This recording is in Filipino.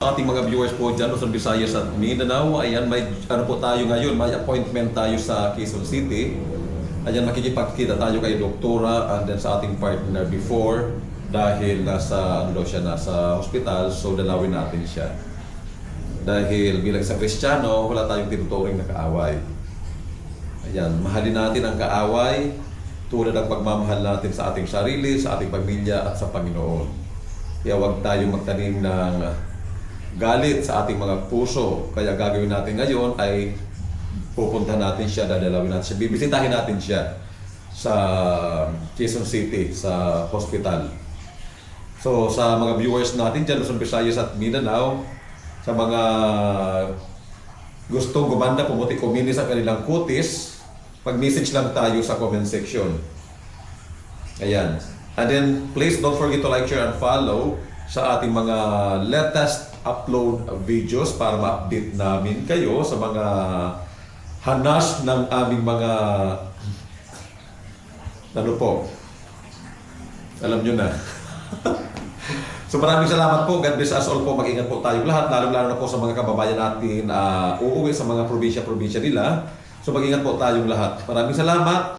Ating mga viewers po dyan, Luzon, Visayas at Mindanao, ayan, may ano po tayo ngayon, may appointment tayo sa Quezon City. Ayan, makikipagkita tayo kay Doktora and then sa ating partner before dahil nasa, ano daw siya, nasa hospital, so dalawin natin siya. Dahil bilang sa Kristiyano, wala tayong tinuturing na kaaway. Ayan, mahalin natin ang kaaway tulad ng pagmamahal natin sa ating sarili, sa ating pamilya at sa Panginoon. Kaya huwag tayong magtanim ng galit sa ating mga puso. Kaya gagawin natin ngayon ay pupunta natin siya, dadalawin natin siya, bibisitahin natin siya sa Quezon City, sa hospital. So sa mga viewers natin dyan, Luzon, Visayas at Mindanao, sa mga gustong gumanda, pumuti kumini sa kanilang kutis, mag-message lang tayo sa comment section. Ayan. And then please don't forget to like, share, and follow sa ating mga latest upload videos para ma-update namin kayo sa mga hanas ng aming mga ano po, alam nyo na. So maraming salamat po. God bless us all po. Mag-ingat po tayong lahat, lalo-lalo na po sa mga kababayan natin uuwi sa mga probinsya-probinsya nila. So mag-ingat po tayong lahat. Maraming salamat.